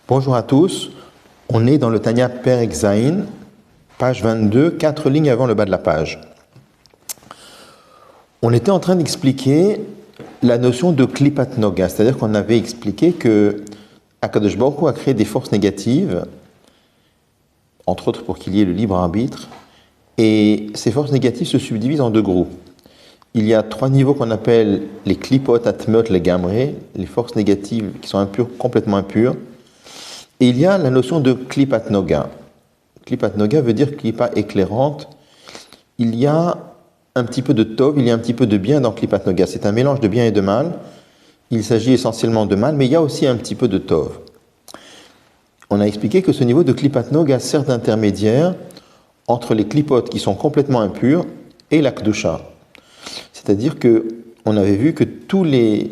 Bonjour à tous, on est dans le Tanya Perek Zayin, page 22, 4 lignes avant le bas de la page. On était en train d'expliquer la notion de Klipat Noga, c'est-à-dire qu'on avait expliqué que Akadosh Baruch Hu a créé des forces négatives, entre autres pour qu'il y ait le libre arbitre, et ces forces négatives se subdivisent en deux groupes. Il y a trois niveaux qu'on appelle les Klipot Atmeot les Gamré, les forces négatives qui sont impures, complètement impures. Et il y a la notion de Klipat Noga. Klipat Noga veut dire Klipa éclairante. Il y a un petit peu de Tov, il y a un petit peu de bien dans Klipat Noga. C'est un mélange de bien et de mal. Il s'agit essentiellement de mal, mais il y a aussi un petit peu de Tov. On a expliqué que ce niveau de Klipat Noga sert d'intermédiaire entre les Klipot qui sont complètement impurs et la Kedusha. C'est-à-dire qu'on avait vu que toutes les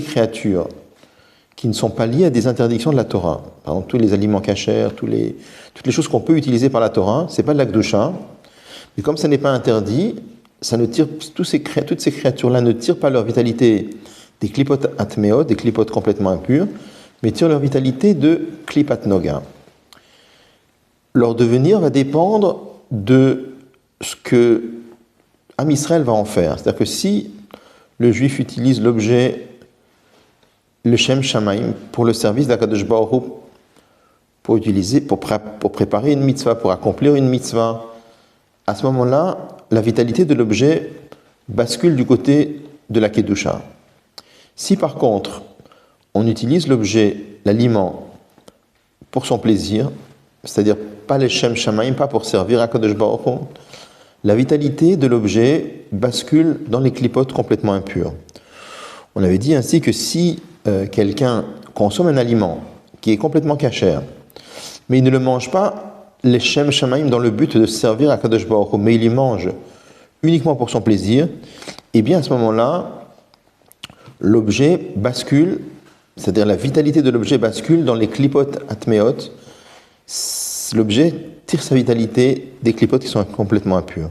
créatures qui ne sont pas liées à des interdictions de la Torah, par exemple tous les aliments cachers, toutes les choses qu'on peut utiliser par la Torah, c'est pas de la Kedusha, mais comme ça n'est pas interdit, ça ne tire, toutes ces créatures-là ne tirent pas leur vitalité des klipot atmeot, des klipot complètement impurs, mais tirent leur vitalité de klipat noga. Leur devenir va dépendre de ce que Am Israël va en faire. C'est-à-dire que si le juif utilise l'objet, le Shem Shamaim, pour le service d'Akadosh Baruch Hu, pour préparer une mitzvah, pour accomplir une mitzvah, à ce moment-là, la vitalité de l'objet bascule du côté de la Kedusha. Si par contre, on utilise l'objet, l'aliment, pour son plaisir, c'est-à-dire pas les Shem Shamaim, pas pour servir Akadosh Baruch Hu, la vitalité de l'objet bascule dans les klipotes complètement impurs. On avait dit ainsi que si quelqu'un consomme un aliment qui est complètement cachère, mais il ne le mange pas les Shem Shamaim dans le but de servir à Kadosh Baruch Hu, mais il y mange uniquement pour son plaisir, et bien à ce moment-là, l'objet bascule, c'est-à-dire la vitalité de l'objet bascule dans les klipotes atmeot. L'objet tire sa vitalité des klipotes qui sont complètement impurs.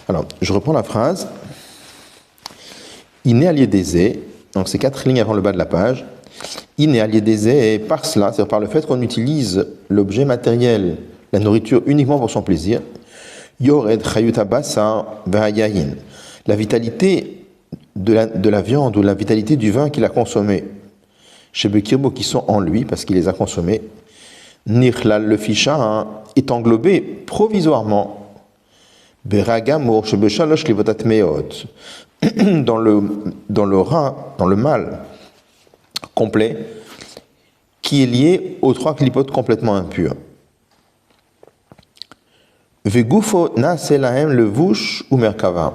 Alors, je reprends la phrase. Iné aliédésé, donc c'est 4 lignes avant le bas de la page. Iné aliédésé, et par cela, c'est-à-dire par le fait qu'on utilise l'objet matériel, la nourriture uniquement pour son plaisir, yored chayutabasa vahayahin, la vitalité de la viande ou la vitalité du vin qu'il a consommé, chez Bekirbo qui sont en lui parce qu'il les a consommés, Nirlal le ficha est englobé provisoirement Beragamor shebeshalosh livotat meot dans le mal complet qui est lié aux 3 klipotes complètement impurs. Vegufo naselahem le vush ou merkava,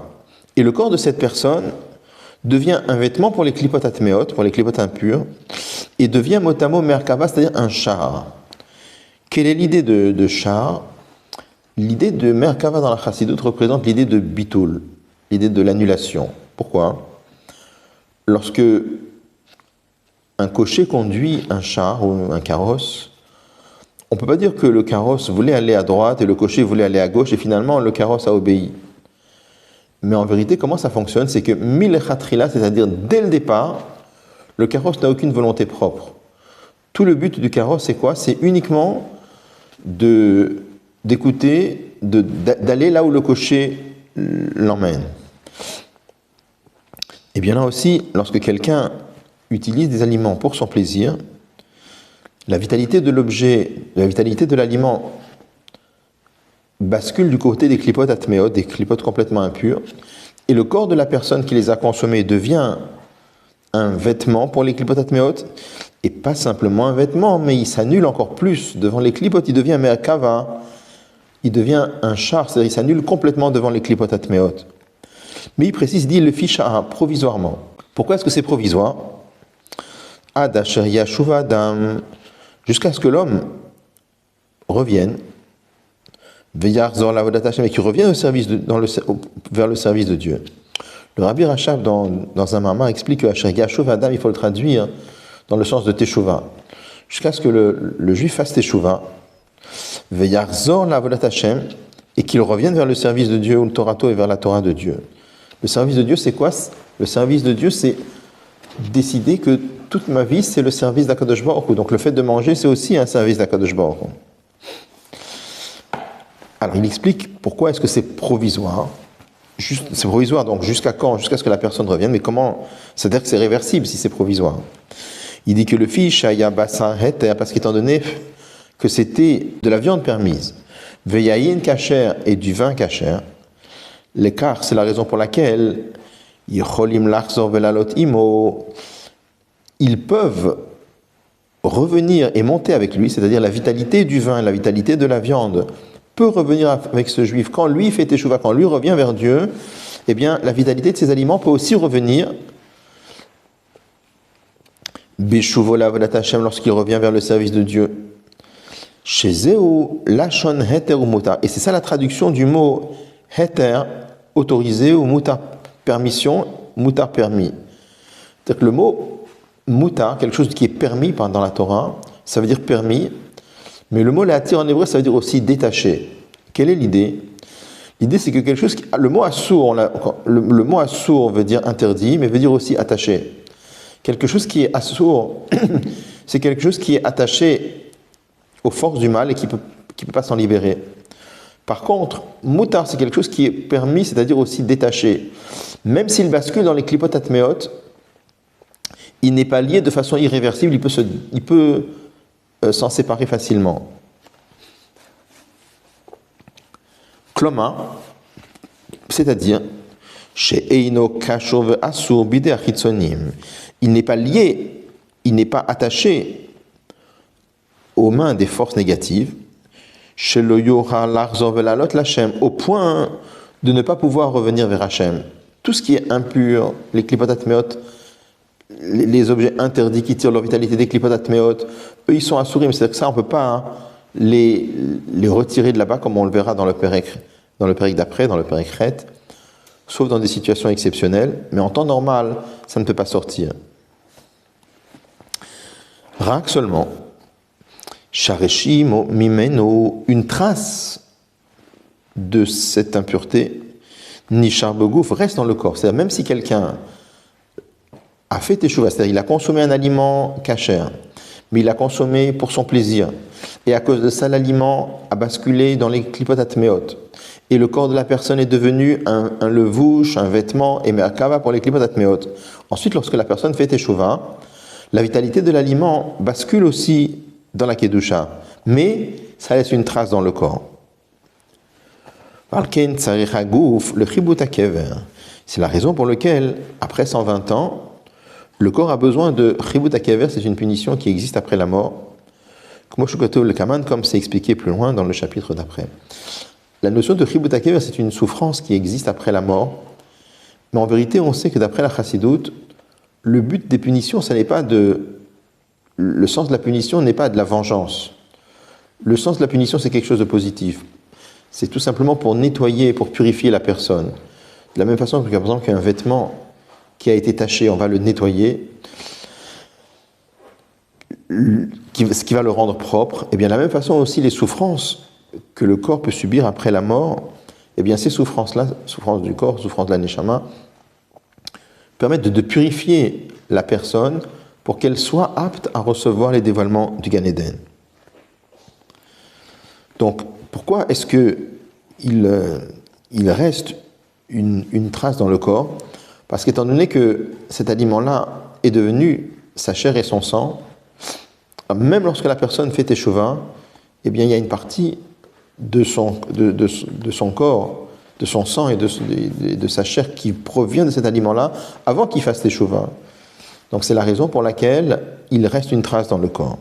et le corps de cette personne devient un vêtement pour les klipotes atmeot, pour les klipotes impurs, et devient motamo merkava, c'est-à-dire un char. Quelle est l'idée de char? L'idée de Merkava dans la Chassidut représente l'idée de bitul, l'idée de l'annulation. Pourquoi? Lorsque un cocher conduit un char ou un carrosse, on ne peut pas dire que le carrosse voulait aller à droite et le cocher voulait aller à gauche et finalement le carrosse a obéi. Mais en vérité, comment ça fonctionne? C'est que milechatrila, c'est-à-dire dès le départ, le carrosse n'a aucune volonté propre. Tout le but du carrosse, c'est quoi? C'est uniquement d'écouter, d'aller là où le cocher l'emmène. Et bien là aussi, lorsque quelqu'un utilise des aliments pour son plaisir, la vitalité de l'objet, la vitalité de l'aliment bascule du côté des klipotes atmeot, des klipotes complètement impurs, et le corps de la personne qui les a consommés devient un vêtement pour les klipotes atmeot, et pas simplement un vêtement, mais il s'annule encore plus devant les klipotes, il devient merkava, il devient un char, c'est-à-dire il s'annule complètement devant les klipotes atmeot. Mais il précise, il dit le ficha provisoirement. Pourquoi est-ce que c'est provisoire? Ad asher yashuva adam, jusqu'à ce que l'homme revienne, veyarzor lavodat Hashem, et qu'il revienne vers le service de Dieu. Le Rabbi Rachab, dans un mamar, explique que asher yashuva adam, il faut le traduire dans le sens de teshuva, jusqu'à ce que le juif fasse teshuva, veyarzor lavodat Hashem, et qu'il revienne vers le service de Dieu, ou le Torato, et vers la Torah de Dieu. Le service de Dieu, c'est quoi? Le service de Dieu, c'est décider que toute ma vie, c'est le service d'Akadosh Baruch Hu. Donc le fait de manger, c'est aussi un service d'Akadosh Baruch Hu. Alors il explique pourquoi est-ce que c'est provisoire. C'est provisoire, donc jusqu'à quand? Jusqu'à ce que la personne revienne. Mais comment? C'est-à-dire que c'est réversible si c'est provisoire. Il dit que le fish aya basar heter, parce qu'étant donné que c'était de la viande permise, veyayin kasher et du vin kasher, l'écart, c'est la raison pour laquelle yicholim lachzor velalot imo, ils peuvent revenir et monter avec lui, c'est-à-dire la vitalité du vin, la vitalité de la viande peut revenir avec ce juif. Quand lui fait teshuva, quand lui revient vers Dieu, eh bien, la vitalité de ces aliments peut aussi revenir. Beshuvo la'avodat Hashem, lorsqu'il revient vers le service de Dieu. Chez Zeu, lachon heter ou mutar. Et c'est ça la traduction du mot heter, autorisé, ou mutar, permission, mutar, permis. C'est-à-dire que le mot mutar, quelque chose qui est permis dans la Torah, ça veut dire permis. Mais le mot l'atir en hébreu, ça veut dire aussi détaché. Quelle est l'idée? L'idée, c'est que quelque chose le mot assour, le mot assour veut dire interdit, mais veut dire aussi attaché. Quelque chose qui est assour, c'est quelque chose qui est attaché aux forces du mal et qui peut pas s'en libérer. Par contre, mutar, c'est quelque chose qui est permis, c'est-à-dire aussi détaché. Même s'il bascule dans les klipot atmeot, il n'est pas lié de façon irréversible, il peut s'en séparer facilement. Kloma, c'est-à-dire, chez Eino Kashov Asur Bide Achitsonim, il n'est pas lié, il n'est pas attaché aux mains des forces négatives, chez le Yoha Larzor Velalot Lachem, au point de ne pas pouvoir revenir vers Hachem. Tout ce qui est impur, les Klipot Atmeot, les objets interdits qui tirent leur vitalité des Klipot Atmeot, eux ils sont assurim, c'est-à-dire que ça on ne peut pas les retirer de là-bas comme on le verra dans le Pérec d'après, dans le Pérec Chet, sauf dans des situations exceptionnelles, mais en temps normal, ça ne peut pas sortir. Rak seulement, Shareshim Mimeno, une trace de cette impureté, Nishar Begouf, reste dans le corps. C'est-à-dire même si quelqu'un a fait teshuva, c'est-à-dire il a consommé un aliment kasher, mais il l'a consommé pour son plaisir, et à cause de ça l'aliment a basculé dans les klipot atmeot, et le corps de la personne est devenu un levouche, un vêtement, et merkava pour les klipot atmeot. Ensuite, lorsque la personne fait teshuva, la vitalité de l'aliment bascule aussi dans la kedusha, mais ça laisse une trace dans le corps. C'est la raison pour laquelle, après 120 ans, le corps a besoin de chibut hakever, c'est une punition qui existe après la mort, comme c'est expliqué plus loin dans le chapitre d'après. La notion de chibut hakever, c'est une souffrance qui existe après la mort, mais en vérité, on sait que d'après la chassidoute, le but des punitions, le sens de la punition n'est pas de la vengeance. Le sens de la punition, c'est quelque chose de positif. C'est tout simplement pour nettoyer, pour purifier la personne. De la même façon que, par exemple, qu'un vêtement qui a été taché, on va le nettoyer, ce qui va le rendre propre. Et bien, de la même façon aussi, les souffrances que le corps peut subir après la mort, et bien, ces souffrances-là, souffrances du corps, souffrances de la neshama, permettent de purifier la personne pour qu'elle soit apte à recevoir les dévoilements du Gan Eden. Donc, pourquoi est-ce qu'il reste une trace dans le corps? Parce qu'étant donné que cet aliment-là est devenu sa chair et son sang, même lorsque la personne fait teshuva, eh bien, il y a une partie de son corps, de son sang et de sa chair qui provient de cet aliment-là avant qu'il fasse teshuva. Donc c'est la raison pour laquelle il reste une trace dans le corps.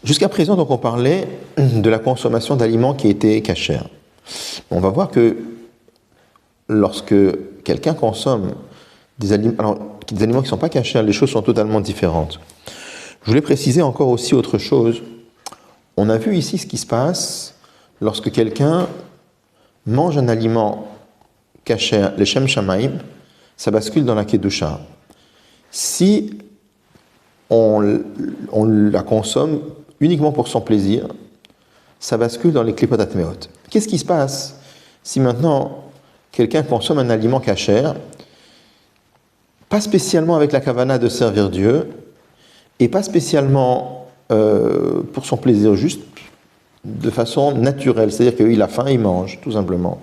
Jusqu'à présent, donc, on parlait de la consommation d'aliments qui étaient cachers. On va voir que lorsque quelqu'un consomme des aliments qui ne sont pas cachers, les choses sont totalement différentes. Je voulais préciser encore aussi autre chose. On a vu ici ce qui se passe lorsque quelqu'un mange un aliment cacher, les Shem Shamaim, ça bascule dans la Kedusha. Si on la consomme uniquement pour son plaisir, ça bascule dans les Klipot Atmeot. Qu'est-ce qui se passe si maintenant quelqu'un consomme un aliment kasher, pas spécialement avec la kavana de servir Dieu, et pas spécialement pour son plaisir, juste de façon naturelle, c'est-à-dire qu'il a faim, il mange, tout simplement.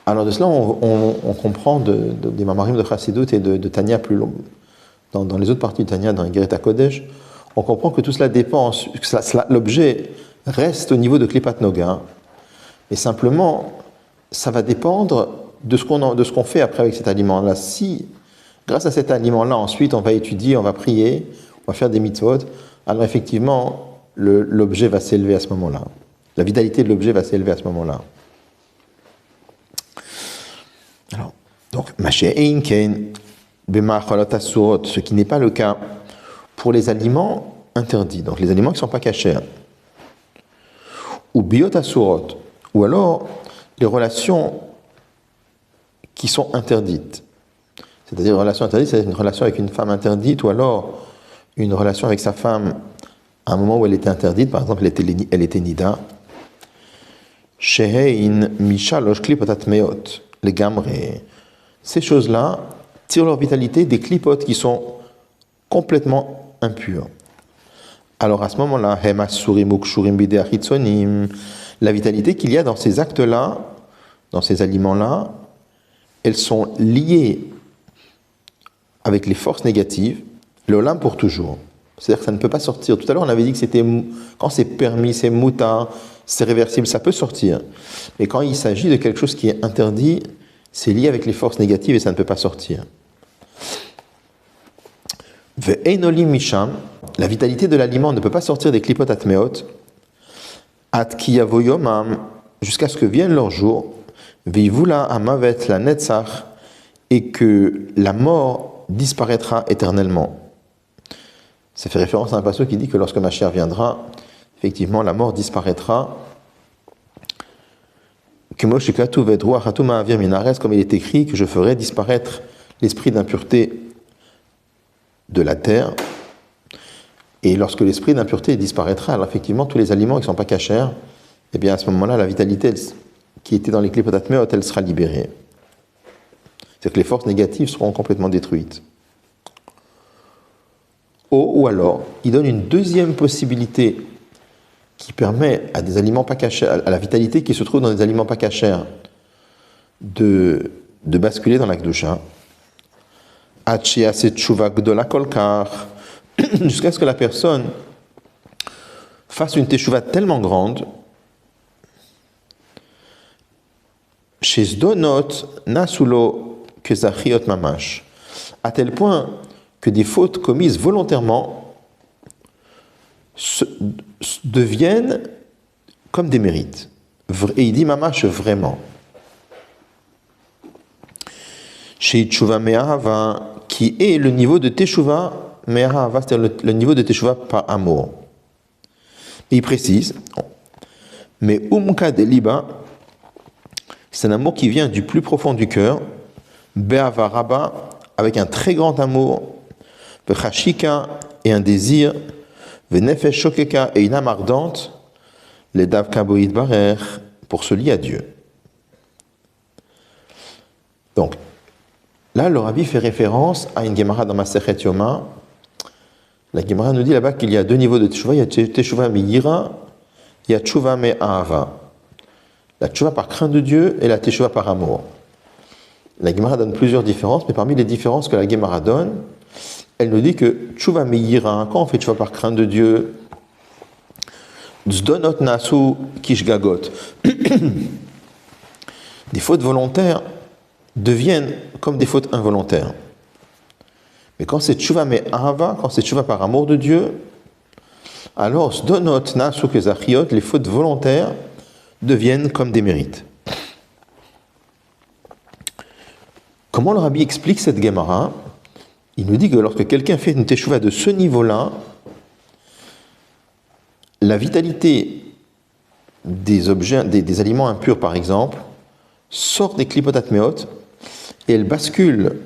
Alors de cela, on comprend des mamarim de Chassidut et de Tanya plus long, dans les autres parties de Tanya, dans les Geret HaKodesh, on comprend que tout cela dépend, que l'objet reste au niveau de Klipat Noga, et simplement, ça va dépendre de ce qu'on fait après avec cet aliment-là. Si, grâce à cet aliment-là, ensuite, on va étudier, on va prier, on va faire des mitzvot, alors effectivement, l'objet va s'élever à ce moment-là. La vitalité de l'objet va s'élever à ce moment-là. Alors, donc, ce qui n'est pas le cas pour les aliments interdits, donc les aliments qui ne sont pas cachers, ou biot asurot, ou alors les relations qui sont interdites. C'est-à-dire une relation interdite, c'est une relation avec une femme interdite, ou alors une relation avec sa femme à un moment où elle était interdite, par exemple elle était nida. Shehein mishalosh klipotat meot, les gamré. Ces choses-là tirent leur vitalité des clipotes qui sont complètement impurs. Alors à ce moment-là, la vitalité qu'il y a dans ces actes-là, dans ces aliments-là, elles sont liées avec les forces négatives, l'olam pour toujours. C'est-à-dire que ça ne peut pas sortir. Tout à l'heure, on avait dit que c'était, quand c'est permis, c'est mouta, c'est réversible, ça peut sortir. Mais quand il s'agit de quelque chose qui est interdit, c'est lié avec les forces négatives et ça ne peut pas sortir. Ve'enolim misham, la vitalité de l'aliment ne peut pas sortir des klipot atmeot, at kiyavoyomam, jusqu'à ce que vienne leur jour, vivula amavet la netzach, et que la mort disparaîtra éternellement. Ça fait référence à un passage qui dit que lorsque Mashiach viendra, effectivement, la mort disparaîtra. Comme il est écrit, que je ferai disparaître l'esprit d'impureté de la terre. Et lorsque l'esprit d'impureté disparaîtra, alors effectivement, tous les aliments qui ne sont pas cachers, eh bien à ce moment-là, la vitalité qui était dans les klipot atmeot, elle sera libérée. C'est-à-dire que les forces négatives seront complètement détruites. Ou alors, il donne une deuxième possibilité qui permet à des aliments pas cachers, à la vitalité qui se trouve dans des aliments pas cachers, de basculer dans la Kedusha. Jusqu'à ce que la personne fasse une teshuva tellement grande, chez Zdonot, Nasulo, Kezachiot Mamash, à tel point que des fautes commises volontairement deviennent comme des mérites. Et il dit Mamash vraiment. Chez Teshuva Me'ahava, qui est le niveau de Teshuva Me'ahava, c'est-à-dire le niveau de Teshuva par amour. Et il précise, mais Umka Deliba, c'est un amour qui vient du plus profond du cœur, Be'ava Rabba, avec un très grand amour, Vechashika, et un désir, Venefesh Shokeka, et une âme ardente, les Davka Boïd Barer, pour se lier à Dieu. Donc, là, le Rabbi fait référence à une Gemara dans Masechet Yoma. La Gemara nous dit là-bas qu'il y a deux niveaux de Teshuva. Il y a Teshuva Miyira, il y a Teshuva Me'ahava. La Teshuva par crainte de Dieu et la Teshuva par amour. La Gemara donne plusieurs différences, mais parmi les différences que la Gemara donne, elle nous dit que Teshuva Miyira, quand on fait Teshuva par crainte de Dieu, Zdonot Nasu Kishgagot, des fautes volontaires deviennent comme des fautes involontaires. Mais quand c'est Teshuva Me'ahava, quand c'est Teshuva par amour de Dieu, alors Zdonot Nasu Kezachiot, les fautes volontaires deviennent comme des mérites. Comment le Rabbi explique cette Gemara? Il nous dit que lorsque quelqu'un fait une teshuva de ce niveau-là, la vitalité des objets, des aliments impurs par exemple, sort des klipot atmeot et elle bascule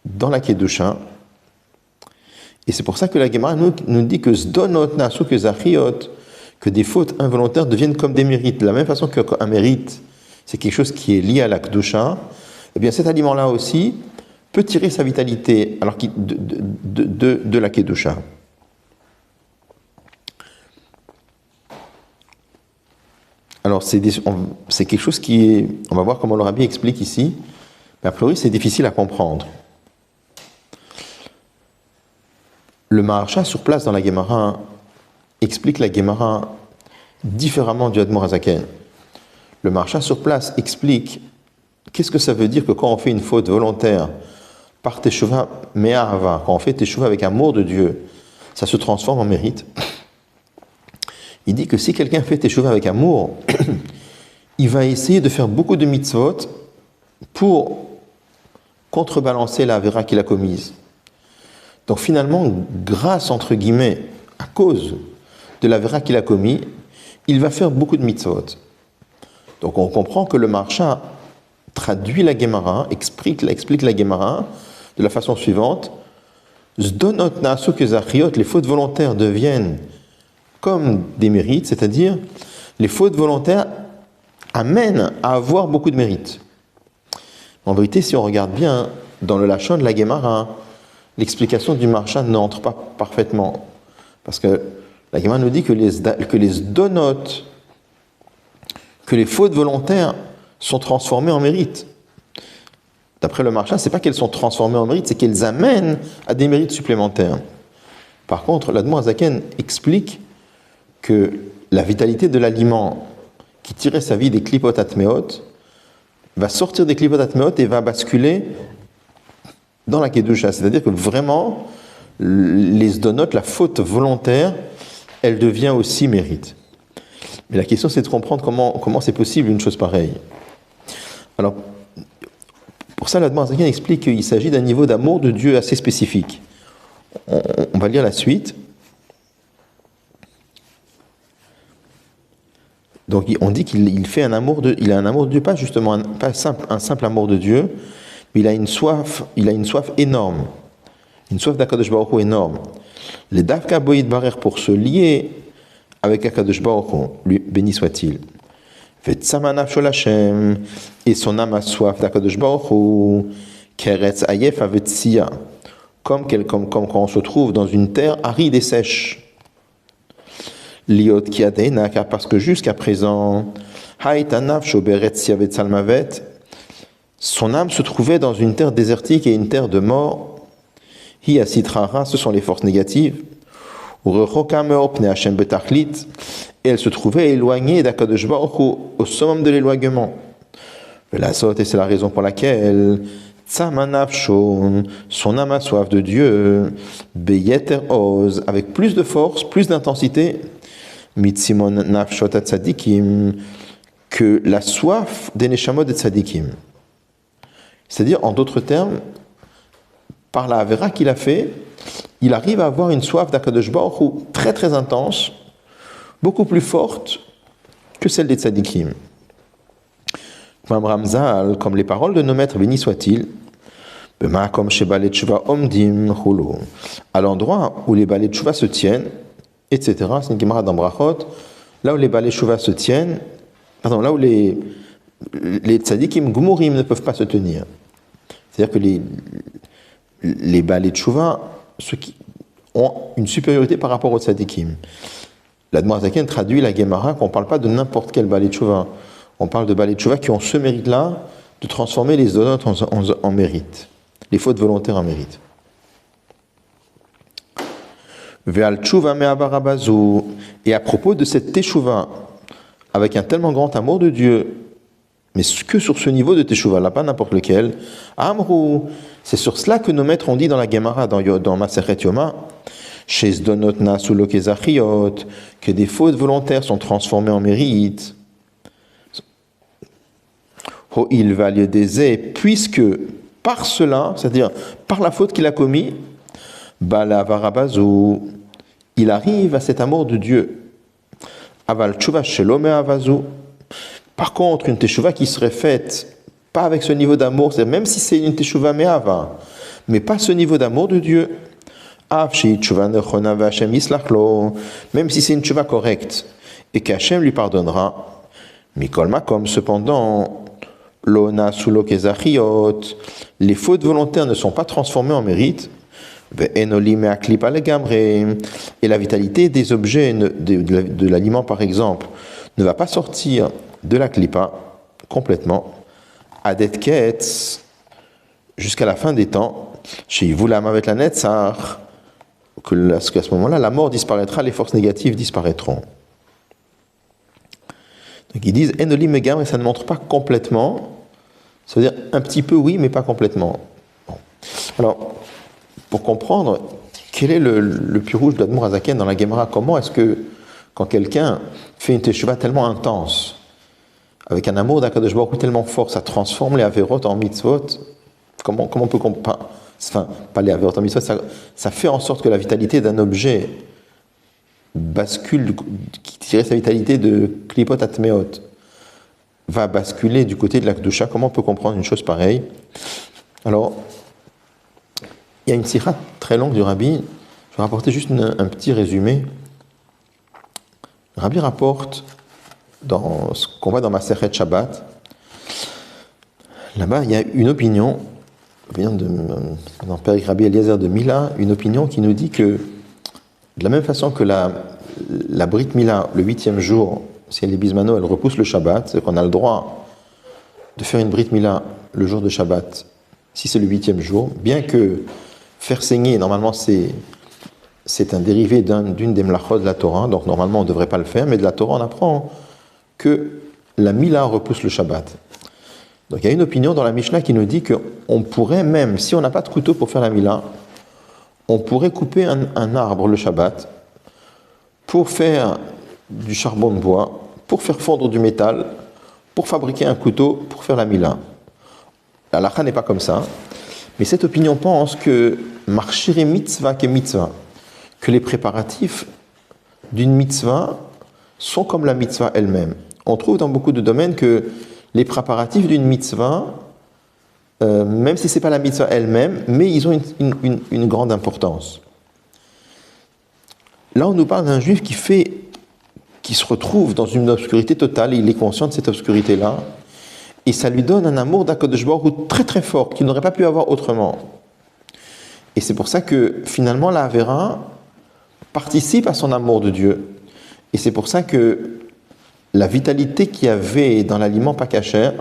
dans la kedusha. Et c'est pour ça que la Gemara nous dit que zdonot nasu kezachiot, que des fautes involontaires deviennent comme des mérites. De la même façon qu'un mérite, c'est quelque chose qui est lié à la Kedusha, eh bien cet aliment-là aussi peut tirer sa vitalité alors de la Kedusha. Alors c'est quelque chose qui est, on va voir comment le Rabbi explique ici, mais a priori c'est difficile à comprendre. Le Maharsha sur place dans la Gemara explique la Gemara différemment du Admor Hazaken. Le Maharsha sur place explique qu'est-ce que ça veut dire que quand on fait une faute volontaire par Teshuvah Me'ahava, quand on fait Teshuvah avec amour de Dieu, ça se transforme en mérite. Il dit que si quelqu'un fait Teshuvah avec amour, il va essayer de faire beaucoup de mitzvot pour contrebalancer la avéra qu'il a commise. Donc finalement, grâce, entre guillemets, à cause de l'avéra qu'il a commis, il va faire beaucoup de mitzvot. Donc on comprend que le Maharsha traduit la Gemara, explique la Gemara de la façon suivante. Zdonot na'asu kezachiot, les fautes volontaires deviennent comme des mérites, c'est-à-dire les fautes volontaires amènent à avoir beaucoup de mérites. En vérité, si on regarde bien dans le Lachon de la Gemara, l'explication du Maharsha n'entre pas parfaitement. Parce que la Gemara nous dit que les zdonot, que les fautes volontaires sont transformées en mérites. D'après le Maharsha, c'est pas qu'elles sont transformées en mérites, c'est qu'elles amènent à des mérites supplémentaires. Par contre, l'Admor Hazaken explique que la vitalité de l'aliment qui tirait sa vie des klipot atmeot va sortir des klipot atmeot et va basculer dans la kedusha. C'est-à-dire que vraiment, les zdonot, la faute volontaire, elle devient aussi mérite. Mais la question, c'est de comprendre comment c'est possible une chose pareille. Alors, pour ça, l'Admor Hazaken explique qu'il s'agit d'un niveau d'amour de Dieu assez spécifique. On va lire la suite. Donc on dit qu'il fait un amour il a un amour de Dieu, pas justement un simple amour de Dieu, mais il a une soif énorme, une soif d'Akadosh Baruch Hu énorme. Les Davka Boïd Barer pour se lier avec Akadosh Baruch Hu, lui béni soit-il. Vetzamanaf Shol Hashem, et son âme a soif d'Akadosh Baruch Hu, Keretz Ayef Avetsia, comme quand on se trouve dans une terre aride et sèche. Liot Kiadena, car parce que jusqu'à présent, Haïtanaf Shoberet Siavet Salmavet, son âme se trouvait dans une terre désertique et une terre de mort. Hi Asitrara, ce sont les forces négatives. Urechokameopne Hashem Betachlit, et elle se trouvait éloignée d'Akadosh Baruch Hu, au summum de l'éloignement. La sotte, et c'est la raison pour laquelle Tzamanafshon, son âme a soif de Dieu, Beyeter Oz, avec plus de force, plus d'intensité, Mitzimon Nafshot Tzadikim, que la soif des Neshamot et Tzadikim. C'est-à-dire, en d'autres termes, par la Avera qu'il a fait, il arrive à avoir une soif d'Akadosh Baruch Hu très très intense, beaucoup plus forte que celle des Tzadikim. Comme les paroles de nos maîtres, béni soit-il, à l'endroit où les balais de Tshuva se tiennent, etc. C'est une Gemara dans Brachot, là où les balais de Tshuva se tiennent, là où les tzadikim gumurim ne peuvent pas se tenir. C'est-à-dire que les balais de Tshuva, ceux qui ont une supériorité par rapport aux tzadikim. L'Admor Hazaken traduit la Gemara qu'on ne parle pas de n'importe quel balai de Tshuva. On parle de balai de Tshuva qui ont ce mérite-là de transformer les zonot en mérite, les fautes volontaires en mérite. Ve'al tshuva me'avarabazu, et à propos de cette teshuva, avec un tellement grand amour de Dieu, mais que sur ce niveau de teshuva, là pas n'importe lequel, amru, c'est sur cela que nos maîtres ont dit dans la Gemara, dans Masechet Yoma, chez zdonot nasu lo kezachiot, que des fautes volontaires sont transformées en mérite. Il va lieu des puisque par cela, c'est-à-dire par la faute qu'il a commis, Balavarabazu, il arrive à cet amour de Dieu. Aval tshuva shelo me'avazu. Par contre, une teshuva qui serait faite pas avec ce niveau d'amour, c'est-à-dire même si c'est une teshuva me'ava, mais pas ce niveau d'amour de Dieu. Av shei tshuva nechona ve'Hashem yislach lo, même si c'est une teshuva correcte et qu'Hashem lui pardonnera. Mikolma, comme cependant, l'ona sulo kezachiot, les fautes volontaires ne sont pas transformées en mérite. Et la vitalité des objets de l'aliment, par exemple, ne va pas sortir de la klipa complètement, adet ketz, jusqu'à la fin des temps, chez Vulam avec la netzar, qu'à ce moment-là, la mort disparaîtra, les forces négatives disparaîtront. Donc ils disent Enolim Megam, et ça ne montre pas complètement, ça veut dire un petit peu oui, mais pas complètement. Bon. Alors, pour comprendre quel est le pirouge d'Admour Azaken dans la Gemara, comment est-ce que, quand quelqu'un fait une teshuva tellement intense, avec un amour d'Akadosh Baruch Hu tellement fort, ça transforme les averot en mitzvot, comment on peut comprendre, enfin, pas les averot en mitzvot, ça fait en sorte que la vitalité d'un objet bascule, qui tirait sa vitalité de klipot atmeot, va basculer du côté de la Kedusha. Comment on peut comprendre une chose pareille? Alors, il y a une sikha très longue du Rabbi, je vais rapporter juste un petit résumé. Le Rabbi rapporte dans ce qu'on voit dans Masechet Shabbat. Là-bas, il y a une opinion dans Père Rabbi Eliezer de Mila, une opinion qui nous dit que de la même façon que la Brit Mila, le 8e jour, si elle est bismano, elle repousse le Shabbat, c'est qu'on a le droit de faire une Brit Mila le jour de Shabbat, si c'est le 8e jour, bien que faire saigner, normalement, c'est un dérivé d'une des mlachot de la Torah, donc normalement on ne devrait pas le faire, mais de la Torah on apprend que la Mila repousse le Shabbat. Donc il y a une opinion dans la Mishnah qui nous dit qu'on pourrait même, si on n'a pas de couteau pour faire la Mila, on pourrait couper un arbre le Shabbat pour faire du charbon de bois, pour faire fondre du métal, pour fabriquer un couteau, pour faire la Mila. La halakha n'est pas comme ça, mais cette opinion pense que marchir mitzvah que mitzvah, que les préparatifs d'une mitzvah sont comme la mitzvah elle-même. On trouve dans beaucoup de domaines que les préparatifs d'une mitzvah, même si ce n'est pas la mitzvah elle-même, mais ils ont une grande importance. Là, on nous parle d'un juif qui se retrouve dans une obscurité totale, et il est conscient de cette obscurité-là, et ça lui donne un amour d'Akadosh Baruch Hu très très fort, qu'il n'aurait pas pu avoir autrement. Et c'est pour ça que finalement la Avera participe à son amour de Dieu. Et c'est pour ça que la vitalité qu'il y avait dans l'aliment pas kasher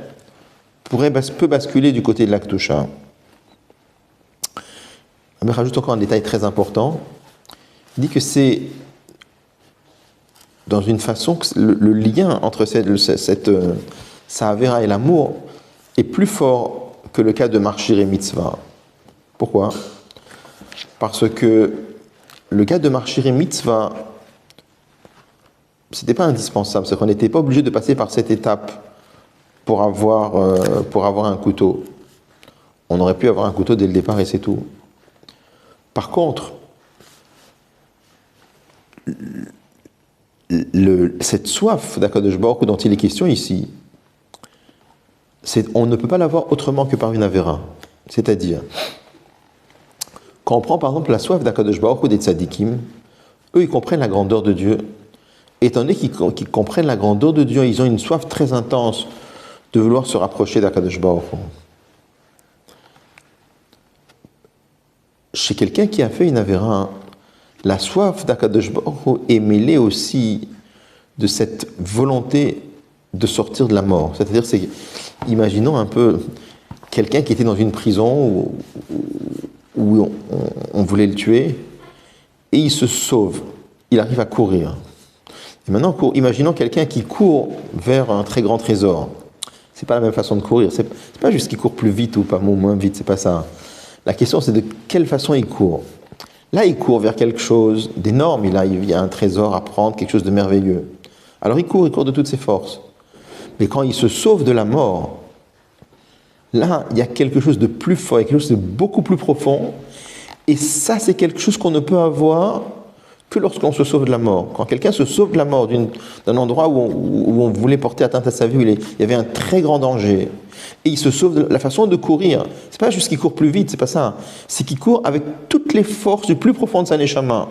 peut basculer du côté de la Kedusha. Je rajoute encore un détail très important. Il dit que c'est dans une façon que le lien entre sa Avera et l'amour est plus fort que le cas de Marchir et Mitzvah. Pourquoi? Parce que le cas de Marchir et Mitzvah, c'était pas indispensable, c'est qu'on n'était pas obligé de passer par cette étape pour avoir un couteau. On aurait pu avoir un couteau dès le départ et c'est tout. Par contre, cette soif d'Akadosh Baruch Hu dont il est question ici, on ne peut pas l'avoir autrement que par une Avera. C'est-à-dire, quand on prend par exemple la soif d'Akadosh Baruch Hu des tzadikim, eux ils comprennent la grandeur de Dieu. Étant donné qu'ils comprennent la grandeur de Dieu, ils ont une soif très intense de vouloir se rapprocher d'Akadosh Baruch Hu. Chez quelqu'un qui a fait une Avera, la soif d'Akadosh Baruch Hu est mêlée aussi de cette volonté de sortir de la mort. C'est-à-dire, imaginons un peu quelqu'un qui était dans une prison où on voulait le tuer, et il se sauve, il arrive à courir. Et maintenant, imaginons quelqu'un qui court vers un très grand trésor. C'est pas la même façon de courir. C'est pas juste qu'il court plus vite ou pas moins vite, c'est pas ça. La question, c'est de quelle façon il court. Là, il court vers quelque chose d'énorme. Il y a un trésor à prendre, quelque chose de merveilleux. Alors il court de toutes ses forces. Mais quand il se sauve de la mort, là, il y a quelque chose de plus fort, quelque chose de beaucoup plus profond. Et ça, c'est quelque chose qu'on ne peut avoir que lorsqu'on se sauve de la mort. Quand quelqu'un se sauve de la mort d'un endroit où on voulait porter atteinte à sa vie, où il y avait un très grand danger, et il se sauve de la façon de courir. C'est pas juste qu'il court plus vite, c'est pas ça. C'est qu'il court avec toutes les forces du plus profond de sa neshama,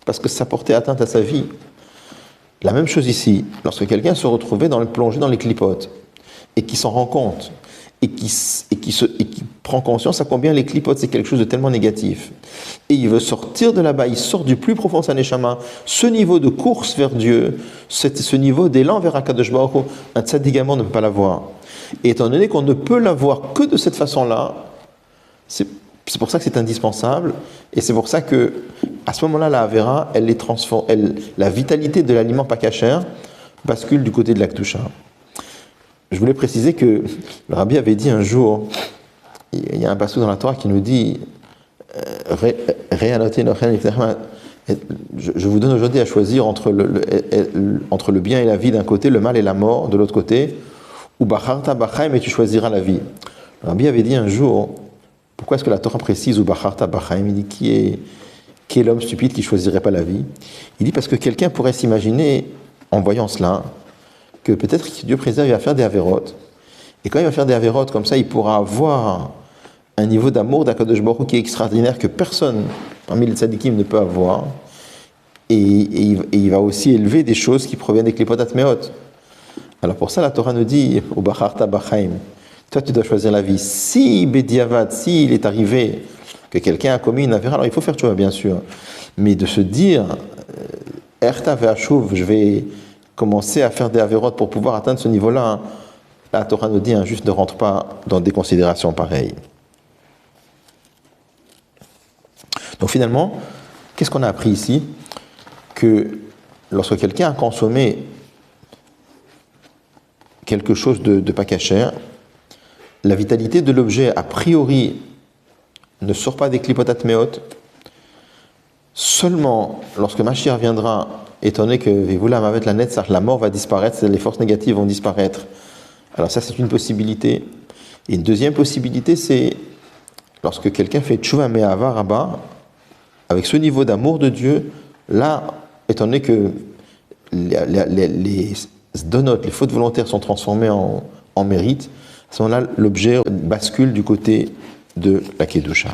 parce que ça portait atteinte à sa vie. La même chose ici, lorsque quelqu'un se retrouvait plongé dans les clipotes et qui s'en rend compte et qui prend conscience à combien les clipotes c'est quelque chose de tellement négatif et il veut sortir de là-bas, il sort du plus profond de sa neshama, ce niveau de course vers Dieu, ce niveau d'élan vers Akadosh Baruch Hu, un tzaddigamon ne peut pas l'avoir. Et étant donné qu'on ne peut l'avoir que de cette façon-là, c'est pour ça que c'est indispensable, et c'est pour ça que à ce moment-là, la Avera, elle les transforme, la vitalité de l'aliment pas kasher bascule du côté de la Kedusha. Je voulais préciser que le Rabbi avait dit un jour, il y a un passage dans la Torah qui nous dit je vous donne aujourd'hui à choisir entre le bien et la vie d'un côté, le mal et la mort de l'autre côté, ou bacharta bachaim et tu choisiras la vie. Le Rabbi avait dit un jour, pourquoi est-ce que la Torah précise ou bacharta bachaim? Il dit qui est l'homme stupide qui ne choisirait pas la vie? Il dit parce que quelqu'un pourrait s'imaginer, en voyant cela, que peut-être que Dieu préserve, il va faire des avérotes. Et quand il va faire des avérotes, comme ça, il pourra avoir un niveau d'amour d'Akadosh Baruch Hu qui est extraordinaire, que personne parmi les tzadikim ne peut avoir. Et il va aussi élever des choses qui proviennent des klipot atmeot. Alors pour ça, la Torah nous dit, « Ubacharta bachaim » toi, tu dois choisir la vie. Si Bediavad, s'il est arrivé que quelqu'un a commis une avéra, alors il faut faire tchouva, bien sûr. Mais de se dire, Erta ve'ashuv, je vais commencer à faire des avérotes pour pouvoir atteindre ce niveau-là, la Torah nous dit, juste ne rentre pas dans des considérations pareilles. Donc finalement, qu'est-ce qu'on a appris ici? Que lorsque quelqu'un a consommé quelque chose de pas kasher, la vitalité de l'objet, a priori, ne sort pas des klipot atmeot. Seulement, lorsque Mashiach viendra, étant donné que la mort va disparaître, les forces négatives vont disparaître. Alors ça, c'est une possibilité. Et une deuxième possibilité, c'est lorsque quelqu'un fait tchouva me'ava rabba, avec ce niveau d'amour de Dieu, là, étant donné que les donotes, les fautes volontaires sont transformées en mérite, à ce moment-là, l'objet bascule du côté de la Kedusha.